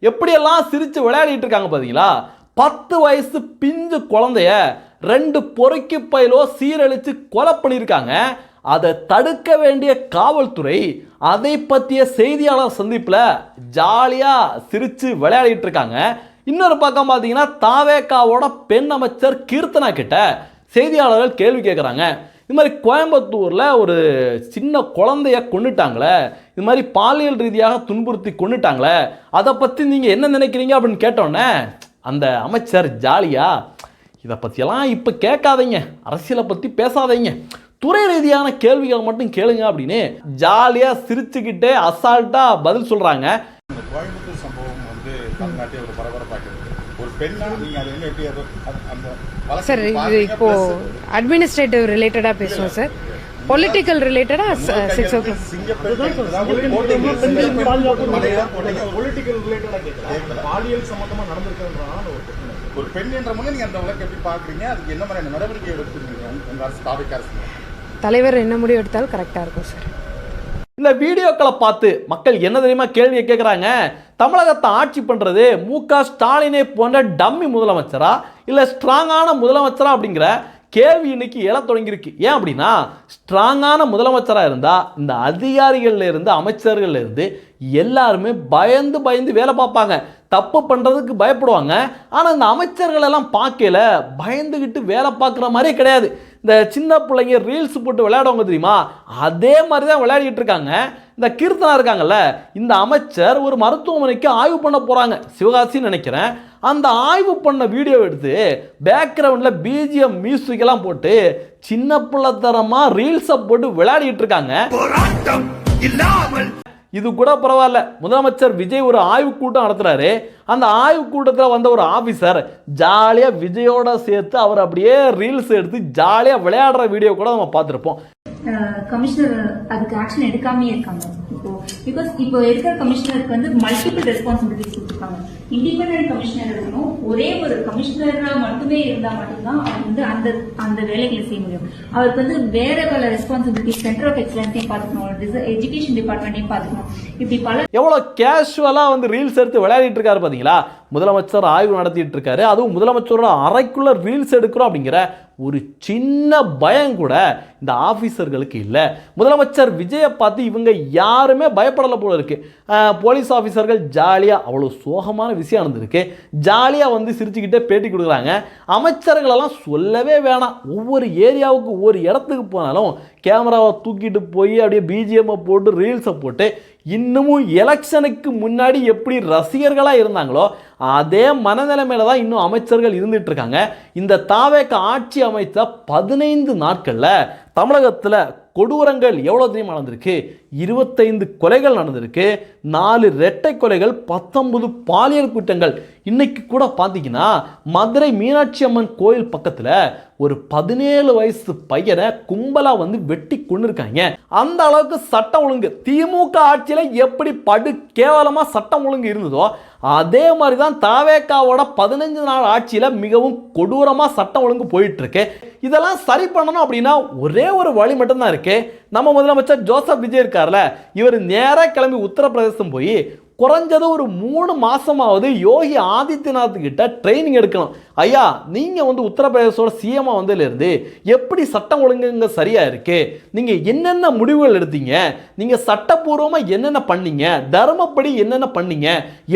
எப்படியெல்லாம் சிரித்து விளையாடிட்டு இருக்காங்க பார்த்தீங்களா? 10 வயசு பிஞ்சு குழந்தைய 2 பொறுக்கி பயிலோ சீரழித்து கொலை பண்ணியிருக்காங்க. அதை தடுக்க வேண்டிய காவல்துறை அதை பற்றிய செய்தியாளர் சந்திப்பில் ஜாலியாக சிரித்து விளையாடிட்டு இருக்காங்க. இன்னொரு பக்கம் பார்த்தீங்கன்னா தாவேகாவோட பெண் அமைச்சர் கீர்த்தனா கிட்ட செய்தியாளர்கள் கேள்வி கேட்குறாங்க. இது மாதிரி கோயம்புத்தூரில் ஒரு சின்ன குழந்தைய கொண்டுட்டாங்களே, இது மாதிரி பாலியல் ரீதியாக துன்புறுத்தி கொண்டுட்டாங்களே, அதை பற்றி நீங்கள் என்ன நினைக்கிறீங்க அப்படின்னு கேட்டோன்னே அந்த அமைச்சர் ஜாலியா இதை பற்றியெல்லாம் இப்போ கேட்காதீங்க, அரசியலை பற்றி பேசாதீங்க, துறை ரீதியான கேள்விகள் மட்டும் கேளுங்க அப்படின்னு ஜாலியாக சிரிச்சுக்கிட்டே அசால்ட்டாக பதில் சொல்கிறாங்க. கோயம்புத்தூர் சம்பவம் வந்து தமிழ்நாட்டை ஒரு பரபரப்பாக ஒரு பெண்ணா நீங்க அது என்ன எப்படி அந்த சார் இது இப்போ அட்மினிஸ்ட்ரேட்டிவ் ரிலேட்டடா பேசுவோம் சார், பொலிட்டிக்கல் ரிலேட்டடா 6 o'clock பாலியல் சம்பந்தமா நடந்திருக்கிறதுனால ஒரு பெண் என்ற முறை நீங்க அந்த வழக்கு எப்படி பாக்குறீங்க, அதுக்கு என்ன மாதிரியான நடவடிக்கை எடுத்துருக்கீங்க உங்க அரசு தாவேகா அரசு தலைவர் என்ன முடிவு எடுத்தாலும் கரெக்டா இருக்கும் சார். இந்த வீடியோக்களை பார்த்து மக்கள் என்ன தெரியுமா கேள்வியை கேட்குறாங்க? தமிழகத்தை ஆட்சி பண்ணுறது மு.க. ஸ்டாலினை போன்ற டம்மி முதலமைச்சரா இல்லை ஸ்ட்ராங்கான முதலமைச்சரா அப்படிங்கிற கேள்வி இன்னைக்கு எழ தொடங்கியிருக்கு. ஏன் அப்படின்னா, ஸ்ட்ராங்கான முதலமைச்சராக இருந்தால் இந்த அதிகாரிகள்ல இருந்து அமைச்சர்கள்ல இருந்து எல்லாருமே பயந்து பயந்து வேலை பார்ப்பாங்க, தப்பு பண்ணுறதுக்கு பயப்படுவாங்க. ஆனால் இந்த அமைச்சர்கள் எல்லாம் பார்க்கல பயந்துக்கிட்டு வேலை பார்க்குற மாதிரியே கிடையாது. இந்த சின்ன பிள்ளைங்க ரீல்ஸ் போட்டு விளையாடுவாங்க தெரியுமா, அதே மாதிரி தான் விளையாடிட்டு இருக்காங்க. இந்த கீர்த்தனா இருக்காங்கல்ல, இந்த அமைச்சர் ஒரு மருத்துவமனைக்கு ஆய்வு பண்ண போகிறாங்க, சிவகாசின்னு நினைக்கிறேன். அந்த ஆய்வு பண்ண வீடியோ எடுத்து பேக்ரவுண்டில் பிஜிஎம் மியூசிக்கெல்லாம் போட்டு சின்ன பிள்ளைத்தனமாக ரீல்ஸை போட்டு விளையாடிட்டு இருக்காங்க. இது கூட பரவாயில்ல, முதலமைச்சர் விஜய் ஒரு ஆய்வு கூட்டம் நடத்துறாரு. அந்த ஆய்வு கூட்டத்தில் வந்த ஒரு ஆஃபீஸர் ஜாலியாக விஜயோட சேர்த்து அவர் அப்படியே ரீல்ஸ் எடுத்து ஜாலியாக விளையாடுற வீடியோ கூட நம்ம பார்த்துருப்போம். கமிஷனர் அதுக்கு ஆக்ஷன் எடுக்காமே இருக்காங்க. இப்போ இருக்கிற கமிஷனருக்கு வந்து மல்டிபிள் ரெஸ்பான்சிபிலிட்டிஸ் கொடுத்துருக்காங்க. இண்டிபெண்டன்ட் கமிஷனர் இருக்கணும், ஒரே ஒரு கமிஷனரா மட்டுமே இருந்தா மட்டும்தான் அவர் வந்து அந்த அந்த வேலைகளை செய்ய முடியும். அவருக்கு வந்து வேற பல ரெஸ்பான்சிபிலிட்டிஸ், சென்டர் ஆஃப் எக்ஸலன்ஸையும் பார்த்துக்கணும், எஜுகேஷன் டிபார்ட்மெண்ட்டையும் பார்த்துக்கணும். இப்படி பல எவ்வளோ கேஷுவலாக வந்து ரீல்ஸ் எடுத்து விளையாடிட்டு இருக்காரு பார்த்தீங்களா? முதலமைச்சர் ஆய்வு நடத்திட்டு இருக்காரு, அதுவும் முதலமைச்சரோட அறைக்குள்ள ரீல்ஸ் எடுக்கிறோம் அப்படிங்கிற ஒரு சின்ன பயம் கூட இந்த ஆஃபீஸர்களுக்கு இல்லை. முதலமைச்சர் விஜயை பார்த்து இவங்க யாருமே பயப்படலை போல இருக்கு. போலீஸ் ஆஃபீஸர்கள் ஜாலியாக, அவ்வளோ சோகமான விஷயம் நடந்திருக்கு, ஜாலியாக வந்து சிரிச்சுக்கிட்டே பேட்டி கொடுக்குறாங்க. அமைச்சர்களெல்லாம் சொல்லவே வேணாம், ஒவ்வொரு ஏரியாவுக்கு ஒவ்வொரு இடத்துக்கு போனாலும் கேமராவை தூக்கிட்டு போய் அப்படியே பிஜிஎம்மை போட்டு ரீல்ஸை போட்டு இன்னமும் எலெக்ஷனுக்கு முன்னாடி எப்படி ரசிகர்களாக இருந்தாங்களோ அதே மனநிலைமையில தான் இன்னும் அமைச்சர்கள் இருந்துட்டு இருக்காங்க. இந்த தாவேகா ஆட்சி அமைச்ச 15 நாட்களில் தமிழகத்தில் கொடூரங்கள் எவ்வளோ தெரியுமா நடந்திருக்கு? 25 கொலைகள் நடந்திருக்கு, 4 இரட்டை கொலைகள், 19 பாலியல் குற்றங்கள். இன்னைக்கு கூட பார்த்தீங்கன்னா மதுரை மீனாட்சி அம்மன் கோயில் பக்கத்தில் ஒரு 17 வயசு பையனை கும்பலாக வந்து வெட்டி கொண்டு இருக்காங்க. அந்த அளவுக்கு சட்டம் ஒழுங்கு திமுக ஆட்சியில் எப்படி படு கேவலமாக சட்டம் ஒழுங்கு இருந்ததோ அதே மாதிரி தான் தாவேகாவோட 15 நாள் ஆட்சியில் மிகவும் கொடூரமாக சட்டம் ஒழுங்கு போயிட்டு இருக்கு. இதெல்லாம் சரி பண்ணணும் அப்படின்னா ஒரே ஒரு வழி மட்டும்தான் இருக்கு. நம்ம முதலமைச்சர் ஜோசப் விஜய் இருக்கார்ல, இவர் நேராக கிளம்பி உத்தரப்பிரதேசம் போய் குறைஞ்சது ஒரு 3 மாசமாவது யோகி ஆதித்யநாத் கிட்ட ட்ரைனிங் எடுக்கணும். ஐயா, நீங்கள் வந்து உத்தரப்பிரதேசோட சிஎம்மா வந்ததுலேருந்து எப்படி சட்டம் ஒழுங்குங்க சரியாக இருக்கு, நீங்கள் என்னென்ன முடிவுகள் எடுத்தீங்க, நீங்கள் சட்டப்பூர்வமாக என்னென்ன பண்ணீங்க, தர்மப்படி என்னென்ன பண்ணீங்க,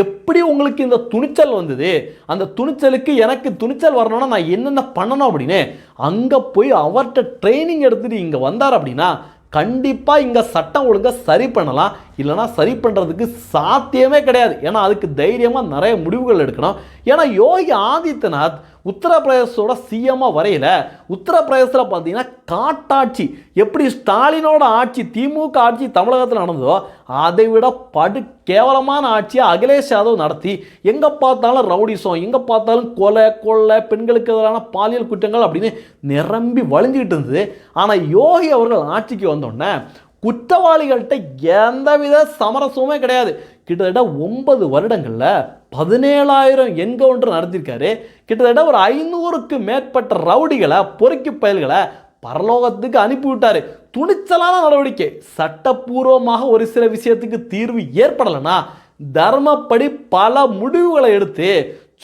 எப்படி உங்களுக்கு இந்த துணிச்சல் வந்தது, அந்த துணிச்சலுக்கு எனக்கு துணிச்சல் வரணும்னா நான் என்னென்ன பண்ணணும் அப்படின்னு அங்கே போய் அவர்கிட்ட ட்ரைனிங் எடுத்துகிட்டு இங்கே வந்தார் அப்படின்னா கண்டிப்பாக இங்கே சட்டம் ஒழுங்கை சரி பண்ணலாம். இல்லைனா சரி பண்ணுறதுக்கு சாத்தியமே கிடையாது. ஏன்னா அதுக்கு தைரியமாக நிறைய முடிவுகள் எடுக்கணும். ஏன்னா யோகி ஆதித்யநாத் உத்தரப்பிரதேசோட சிஎம்மாக வரையில உத்தரப்பிரதேசத்தில் பார்த்தீங்கன்னா காட்டாட்சி, எப்படி ஸ்டாலினோட ஆட்சி திமுக ஆட்சி தமிழகத்தில் நடந்ததோ அதை விட படு கேவலமான ஆட்சியை அகிலேஷ் யாதவ் நடத்தி எங்கே பார்த்தாலும் ரவுடிசம், எங்கே பார்த்தாலும் கொலை, பெண்களுக்கு எதிரான பாலியல் குற்றங்கள் அப்படின்னு நிரம்பி வழிஞ்சிக்கிட்டு இருந்தது. ஆனால் யோகி அவர்கள் ஆட்சிக்கு வந்தோடனே குற்றவாளிகள்கிட்ட எந்தவித சமரசமே கிடையாது. கிட்டத்தட்ட 9 வருடங்களில் 17,000 என்கவுண்டர் நடத்தியிருக்காரு. கிட்டத்தட்ட ஒரு 500க்கு மேற்பட்ட ரவுடிகளை, பொறுக்கி பயல்களை பரலோகத்துக்கு அனுப்பிவிட்டாரு. துணிச்சலான நடவடிக்கை. சட்டப்பூர்வமாக ஒரு சில விஷயத்துக்கு தீர்வு ஏற்படலைன்னா தர்மப்படி பல முடிவுகளை எடுத்து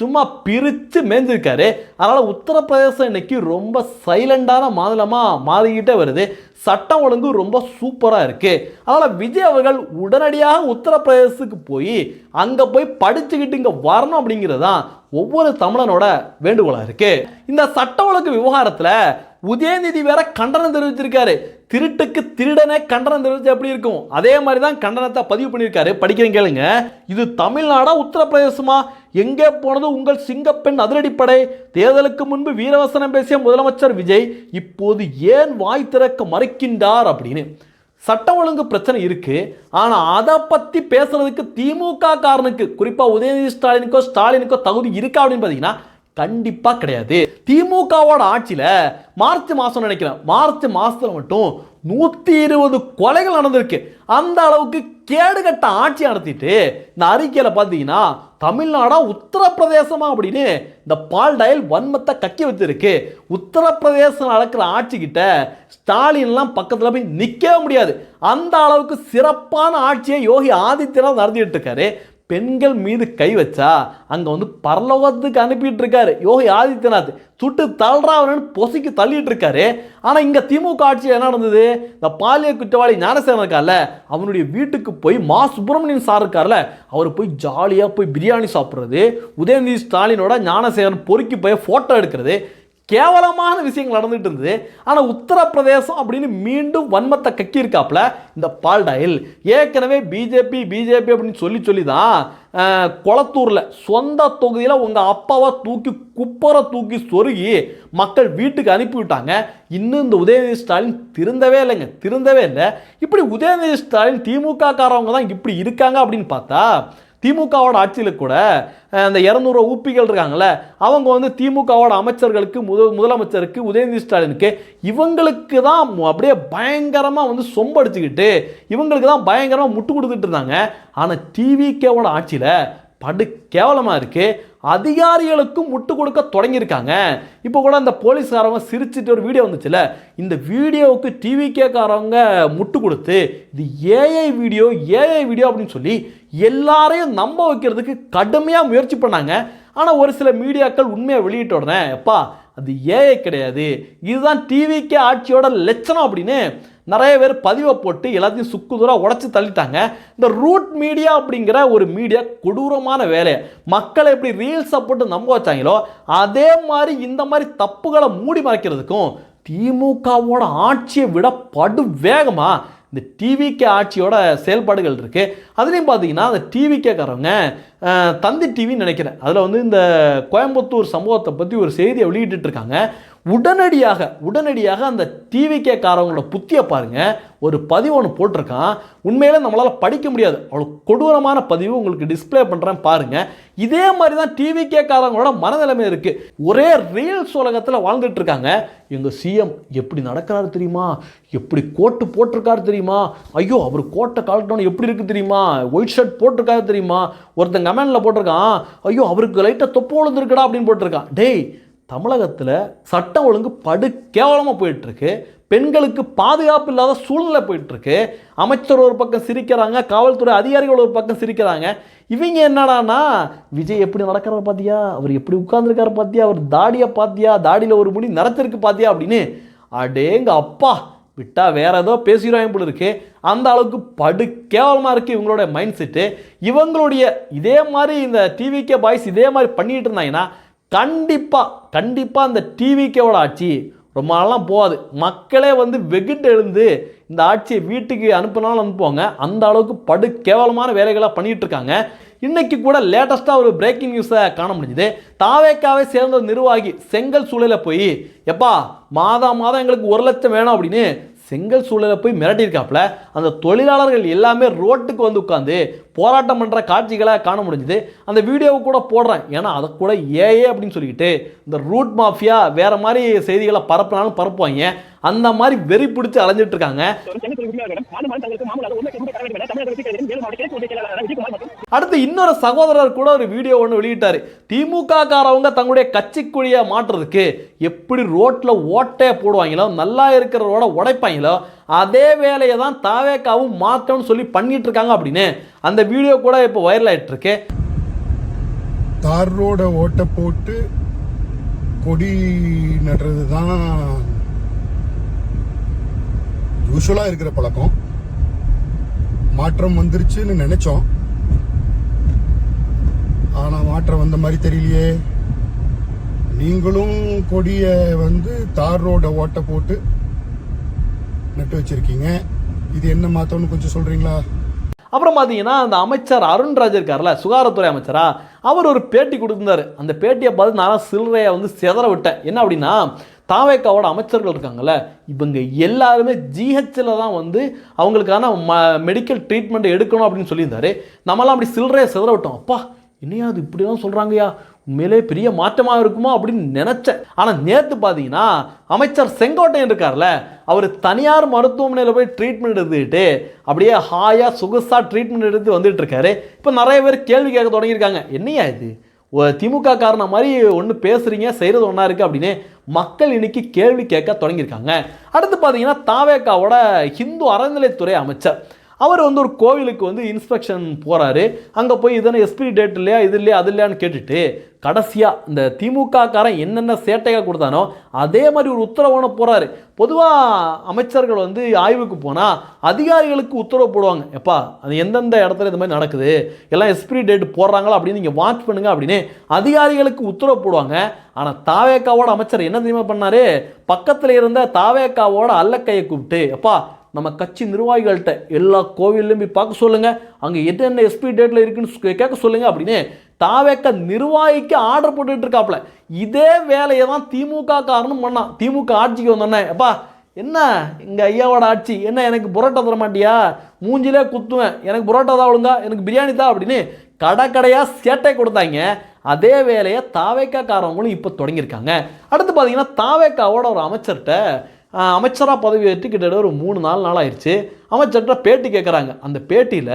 சும்மா பிரித்து மேய்ஞ்சிருக்காரு. அதனால் உத்தரப்பிரதேசம் இன்னைக்கு ரொம்ப சைலண்டான மாநிலமாக மாறிக்கிட்டே வருது. சட்டம் ஒழுங்கு ரொம்ப சூப்பராக இருக்குது. அதனால் விஜய் அவர்கள் உடனடியாக உத்தரப்பிரதேசத்துக்கு போய் அங்கே போய் படிச்சுக்கிட்டு இங்கே வரணும் அப்படிங்கிறது தான் ஒவ்வொரு தமிழனோட வேண்டுகோளாக இருக்குது. இந்த சட்ட ஒழுங்கு விவகாரத்தில் உதயநிதி வேற கண்டனம் தெரிவிச்சிருக்காரு. திருட்டுக்கு திருடனே கண்டனம் தெரிவிச்சு எப்படி இருக்கும், அதே மாதிரி தான் கண்டனத்தை பதிவு பண்ணியிருக்காரு. படிக்கிறேன் கேளுங்க. இது தமிழ்நாடா உத்தரப்பிரதேசமா? எங்கே போனது உங்கள் சிங்கப்பெண் அதிரடிப்படை? தேர்தலுக்கு முன்பு வீரவசனம் பேசிய முதலமைச்சர் விஜய் இப்போது ஏன் வாய் திறக்க மறுக்கின்றார் அப்படின்னு. சட்ட ஒழுங்கு பிரச்சனை இருக்கு, ஆனா அதை பத்தி பேசுறதுக்கு திமுக காரனுக்கு, குறிப்பா உதயநிதி ஸ்டாலினுக்கோ தகுதி இருக்கா அப்படின்னு பாத்தீங்கன்னா கண்டிப்பா கிடையாது. திமுகவோட ஆட்சியில மார்ச் மாசம் நினைக்கிறேன், மார்ச் மாசத்துல மட்டும் 120 கொலைகள் நடந்திருக்கு. அந்த அளவுக்கு கேடுகட்ட ஆட்சி நடத்திட்டு இந்த அறிக்கையில பாத்தீங்கன்னா தமிழ்நாடா உத்தரப்பிரதேசமா அப்படின்னு இந்த பால் டயல் வன்மத்தை கக்கி வச்சிருக்கு. உத்தரப்பிரதேசம் நடக்கிற ஆட்சி கிட்ட ஸ்டாலின்லாம் பக்கத்தில் போய் நிற்கவே முடியாது. அந்த அளவுக்கு சிறப்பான ஆட்சியை யோகி ஆதித்யநாத் நடத்திட்டு இருக்காரு. பெண்கள் மீது கை வச்சா அங்கே வந்து பரலோகத்துக்கு அனுப்பிட்டு இருக்காரு யோகி ஆதித்யநாத். சுட்டு தள்ளுறாவன்னு பொசிக்கு தள்ளிட்டு இருக்காரு. ஆனால் இங்கே திமுக ஆட்சியில் என்ன நடந்தது? இந்த பாலியல் குற்றவாளி ஞானசேகரன் இருக்கார்ல, அவனுடைய வீட்டுக்கு போய் மா சுப்பிரமணியன் சார் இருக்கார்ல, அவர் போய் ஜாலியாக போய் பிரியாணி சாப்பிட்றது, உதயநிதி ஸ்டாலினோட ஞானசேகரன் பொறுக்கி போய் ஃபோட்டோ எடுக்கிறது, கேவலமான விஷயங்கள் நடந்துட்டு இருந்தது. ஆனால் உத்தரப்பிரதேசம் அப்படின்னு மீண்டும் வன்மத்தை கக்கி இருக்காப்புல இந்த பால் டயல். ஏற்கனவே பிஜேபி அப்படின்னு சொல்லி தான் கொளத்தூரில் சொந்த தொகுதியில் உங்கள் அப்பாவை குப்பரை தூக்கி சொருகி மக்கள் வீட்டுக்கு அனுப்பிவிட்டாங்க. இன்னும் இந்த உதயநிதி ஸ்டாலின் திருந்தவே இல்லை. இப்படி உதயநிதி ஸ்டாலின் திமுக காரவங்க தான் இப்படி இருக்காங்க அப்படின்னு பார்த்தா திமுகவோட ஆட்சியில் கூட அந்த 200 ஊப்பிகள் இருக்காங்கல்ல, அவங்க வந்து திமுகவோட அமைச்சர்களுக்கு முதலமைச்சருக்கு உதயநிதி ஸ்டாலினுக்கு இவங்களுக்கு தான் அப்படியே பயங்கரமாக வந்து சொம்படிச்சுக்கிட்டு இவங்களுக்கு தான் பயங்கரமாக முட்டு கொடுத்துட்டு இருந்தாங்க. ஆனால் டிவிகேவோட ஆட்சியில் படு கேவலமாக இருக்குது. அதிகாரிகளுக்கும் முட்டு கொடுக்க தொடங்கியிருக்காங்க. இப்போ கூட அந்த போலீஸ்காரவங்க சிரிச்சுட்டு ஒரு வீடியோ வந்துச்சுல, இந்த வீடியோவுக்கு டிவிகேக்காரவங்க முட்டு கொடுத்து இது ஏஐ வீடியோ அப்படின்னு சொல்லி எல்லாரையும் நம்ப வைக்கிறதுக்கு கடுமையாக முயற்சி பண்ணாங்க. ஆனால் ஒரு சில மீடியாக்கள் உண்மையை வெளியிட்ட உடனே எப்பா அது ஏஐ கிடையாது, இதுதான் டிவிகே ஆட்சியோட லட்சணம் அப்படின்னு நிறைய பேர் பதிவை போட்டு எல்லாத்தையும் சுக்குதூராக உடச்சி தள்ளிட்டாங்க. இந்த ரூட் மீடியா அப்படிங்கிற ஒரு மீடியா கொடூரமான வேலையை மக்களை எப்படி ரீல்ஸை போட்டு நம்ப வச்சாங்களோ அதே மாதிரி இந்த மாதிரி தப்புகளை மூடி மறைக்கிறதுக்கும் திமுகவோட ஆட்சியை விட படு வேகமாக இந்த டிவிகே ஆட்சியோட செயல்பாடுகள் இருக்குது. அதுலேயும் பார்த்தீங்கன்னா அந்த டிவிகேக்காரவங்க தந்தி டிவின்னு நினைக்கிறேன், அதில் வந்து இந்த கோயம்புத்தூர் சம்பவத்தை பற்றி ஒரு செய்தியை வெளியிட்டு இருக்காங்க. உடனடியாக அந்த டிவிகே காரவங்களோட புத்தியை பாருங்க, ஒரு பதிவு ஒன்று போட்டிருக்கான். உண்மையிலே நம்மளால் படிக்க முடியாது, அவ்வளோ கொடூரமான பதிவு உங்களுக்கு டிஸ்பிளே பண்ணுறேன் பாருங்க. இதே மாதிரி தான் டிவிகே காரவங்களோட மனநிலைமை இருக்கு. ஒரே ரீல்ஸ் உலகத்தில் வாழ்ந்துட்டு இருக்காங்க. எங்கள் சிஎம் எப்படி நடக்கிறாரு தெரியுமா, எப்படி கோட்டு போட்டிருக்காரு தெரியுமா, ஐயோ அவர் கோட்டை கலட்டோன்னு எப்படி இருக்கு தெரியுமா, ஒயிட் ஷர்ட் போட்டிருக்காரு தெரியுமா, ஒருத்தன் கமெண்ட்ல போட்டிருக்கான் ஐயோ அவருக்கு லைட்டாக தொப்பு விழுந்துருக்குடா அப்படின்னு போட்டிருக்கான். டேய், தமிழகத்தில் சட்டம் ஒழுங்கு படு கேவலமாக போயிட்டுருக்கு. பெண்களுக்கு பாதுகாப்பு இல்லாத சூழ்நிலை போயிட்டுருக்கு. அமைச்சர் ஒரு பக்கம் சிரிக்கிறாங்க, காவல்துறை அதிகாரிகள் ஒரு பக்கம் சிரிக்கிறாங்க. இவங்க என்னடானா விஜய் எப்படி நடக்கிற பார்த்தியா, அவர் எப்படி உட்கார்ந்துருக்காரு பார்த்தியா, அவர் தாடியை பார்த்தியா, தாடியில் ஒரு முடி நரைச்சிருக்கு பார்த்தியா அப்படின்னு அடேங்க அப்பா விட்டா வேற ஏதோ பேசிடுவாங்க போல இருக்கு. அந்த அளவுக்கு படு கேவலமாக இருக்குது இவங்களோட மைண்ட் செட்டு. இவங்களுடைய இதே மாதிரி இந்த டிவிகே பாய்ஸ் இதே மாதிரி பண்ணிட்டு இருந்தாங்கன்னா கண்டிப்பாக அந்த டிவிகேவோட ஆட்சி ரொம்ப நாளெலாம் போகாது. மக்களே வந்து வெகுட்டு எழுந்து இந்த ஆட்சியை வீட்டுக்கு அனுப்பினாலும் அனுப்புவாங்க. அந்த அளவுக்கு படு கேவலமான வேலைகளாக பண்ணிகிட்டு இருக்காங்க. இன்னைக்கு கூட லேட்டஸ்ட்டாக ஒரு பிரேக்கிங் நியூஸை காண முடிஞ்சுது. தாவேக்காவை சேர்ந்த நிர்வாகி செங்கல் சூளையில் போய் எப்பா மாதம் எங்களுக்கு 1 லட்சம் வேணும் அப்படின்னு செங்கல் சூழலில் போய் மிரட்டியிருக்காப்புல. அந்த தொழிலாளர்கள் எல்லாமே ரோட்டுக்கு வந்து உட்காந்து போராட்டம் பண்ணுற காட்சிகளை காண முடிஞ்சுது. அந்த வீடியோவை கூட போடுறேன், ஏன்னா அதை கூட ஏஏ அப்படின்னு சொல்லிக்கிட்டு இந்த ரூட் மாஃபியா வேறு மாதிரி செய்திகளை பரப்புனாலும் பரப்புவாங்க. அந்த மாதிரி வெறி பிடிச்சி அலைஞ்சிட்டு இருக்காங்க. அடுத்து இன்னொரு சகோதரர் கூட ஒரு வீடியோ ஒன்று வெளியிட்டாரு. திமுக காரவங்க தங்களுடைய கட்சிக்குழியை மாற்றுறதுக்கு எப்படி ரோட்ல ஓட்டையை போடுவாங்களோ, நல்லா இருக்கிற ரோட உடைப்பாங்களோ, அதே வேலையை தான் தாவேக்காவும் மாற்றணும்னு சொல்லி பண்ணிட்டு இருக்காங்க அப்படின்னு அந்த வீடியோ கூட இப்போ வைரல் ஆயிட்டு இருக்கு. தார் ரோட ஓட்டை போட்டு கொடி நடுறது தான் யூஸ்வலாக இருக்கிற பழக்கம். மாற்றம் வந்துருச்சுன்னு நினைச்சோம், ஆனால் மாற்றம் வந்த மாதிரி தெரியலையே. நீங்களும் கொடியை தார் ரோட ஓட்டை போட்டு நட்டு வச்சிருக்கீங்க. இது என்ன மாற்றம்னு கொஞ்சம் சொல்றீங்களா? அப்புறம் பார்த்தீங்கன்னா அந்த அமைச்சர் அருண்ராஜ் இருக்கார்ல, சுகாதாரத்துறை அமைச்சரா, அவர் ஒரு பேட்டி கொடுத்திருந்தாரு. அந்த பேட்டியை பார்த்து நான் சில்லறையை சிதற விட்டேன். என்ன அப்படின்னா, தாவேக்காவோட அமைச்சர்கள் இருக்காங்கல்ல, இவங்க எல்லாருமே ஜிஹெச்சில் தான் அவங்களுக்கான மெடிக்கல் ட்ரீட்மெண்ட் எடுக்கணும் அப்படின்னு சொல்லியிருந்தாரு. நம்மளாம் அப்படி சில்லறையை சிதற விட்டோம். அப்பா என்னையா அது இப்படிதான் சொல்கிறாங்கய்யா, உண்மையிலே பெரிய மாற்றமாக இருக்குமா அப்படின்னு நினச்சேன். ஆனால் நேற்று பார்த்தீங்கன்னா அமைச்சர் செங்கோட்டையன் இருக்கார்ல, அவர் தனியார் மருத்துவமனையில் போய் ட்ரீட்மெண்ட் எடுத்துக்கிட்டு அப்படியே ஹாயாக சொகுசாக ட்ரீட்மெண்ட் எடுத்து வந்துட்டு இருக்காரு. இப்போ நிறைய பேர் கேள்வி கேட்க தொடங்கியிருக்காங்க, என்னையா இது திமுக காரணம் மாதிரி ஒன்று பேசுகிறீங்க, செய்கிறது ஒன்றா இருக்குது அப்படின்னு மக்கள் இன்னைக்கு கேள்வி கேட்க தொடங்கியிருக்காங்க. அடுத்து பார்த்தீங்கன்னா தாவேக்காவோட ஹிந்து அறநிலைத்துறை அமைச்சர் அவர் ஒரு கோவிலுக்கு இன்ஸ்பெக்ஷன் போகிறாரு. அங்கே போய் இதனை எஸ்பி டேட் இல்லையா, இது இல்லையா, அது இல்லையான்னு கேட்டுட்டு கடைசியாக இந்த திமுக காரன் என்னென்ன சேட்டையாக கொடுத்தானோ அதே மாதிரி ஒரு உத்தரவோட போகிறாரு. பொதுவாக அமைச்சர்கள் ஆய்வுக்கு போனால் அதிகாரிகளுக்கு உத்தரவு போடுவாங்க, எப்பா அது எந்தெந்த இடத்துல இந்த மாதிரி நடக்குது, எல்லாம் எஸ்பி டேட் போடுறாங்களா அப்படின்னு நீங்கள் வாட்ச் பண்ணுங்க அப்படின்னு அதிகாரிகளுக்கு உத்தரவு போடுவாங்க. ஆனால் தாவேக்காவோட அமைச்சர் என்ன தெரியுமா பண்ணாரு, பக்கத்தில் இருந்த தாவேக்காவோட அல்லக்கையை கூப்பிட்டு, எப்பா நம்ம கட்சி நிர்வாகிகள்கிட்ட எல்லா கோவில்லையும் போய் பார்க்க சொல்லுங்க, அங்கே என்னென்ன எஸ்பி டேட்டில் இருக்குன்னு கேட்க சொல்லுங்க அப்படின்னு தாவேக்க நிர்வாகிக்கு ஆர்டர் போட்டுட்டு இருக்காப்புல. இதே வேலையை தான் திமுக காரணம் பண்ணான். திமுக ஆட்சிக்கு வந்தோன்னே, எப்பா என்ன எங்கள் ஐயாவோட ஆட்சி, என்ன எனக்கு புரோட்டா தர மாட்டியா, மூஞ்சிலே குத்துவேன், எனக்கு புரோட்டா தான் ஒழுங்கா, எனக்கு பிரியாணி தான் அப்படின்னு கடையாக சேட்டை கொடுத்தாங்க. அதே வேலையை தாவேக்கா காரவங்களும் இப்போ தொடங்கியிருக்காங்க. அடுத்து பார்த்தீங்கன்னா தாவேக்காவோட ஒரு அமைச்சர்கிட்ட அமைச்சராக பதவி ஏற்று கிட்டத்தட்ட ஒரு 3-4 நாள் ஆயிடுச்சு. அமைச்சர்கிட்ட பேட்டி கேட்குறாங்க. அந்த பேட்டியில்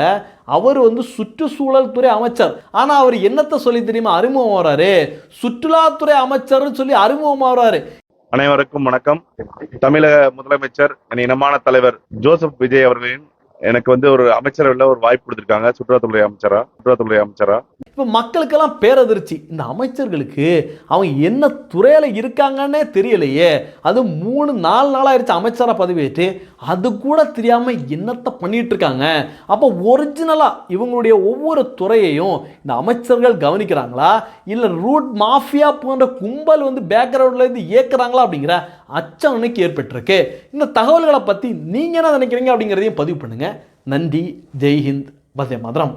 அவர் சுற்றுச்சூழல் துறை அமைச்சர், ஆனால் அவர் என்னத்தை சொல்லி தெரியுமா அறிமுகம் ஆகிறாரு, சுற்றுலாத்துறை அமைச்சர்னு சொல்லி அறிமுகம் ஆகிறாரு. அனைவருக்கும் வணக்கம். தமிழக முதலமைச்சர் என் இனமான தலைவர் ஜோசப் விஜய் அவர்களின் எனக்கு ஒரு அமைச்சரவையில் ஒரு வாய்ப்பு கொடுத்துருக்காங்க, சுற்றுலாத்துறை அமைச்சரா. இப்போ மக்களுக்கெல்லாம் பேரதிர்ச்சி. இந்த அமைச்சர்களுக்கு அவங்க என்ன துறையில் இருக்காங்கன்னே தெரியலையே. அது 3-4 நாள் ஆயிடுச்சு அமைச்சராக பதவியேற்று, அது கூட தெரியாமல் என்னத்தை பண்ணிட்டு இருக்காங்க. அப்போ ஒரிஜினலாக இவங்களுடைய ஒவ்வொரு துறையையும் இந்த அமைச்சர்கள் கவனிக்கிறாங்களா, இல்லை ரூட் மாஃபியா போன்ற கும்பல் பேக்ரவுண்ட்லேருந்து இயக்குறாங்களா அப்படிங்கிற அச்சம் இன்னைக்கு ஏற்பட்டிருக்கு. இந்த தகவல்களை பற்றி நீங்கள் என்ன நினைக்கிறீங்க அப்படிங்கிறதையும் பதிவு பண்ணுங்கள். நன்றி. ஜெய்ஹிந்த். வந்தே மாதரம்.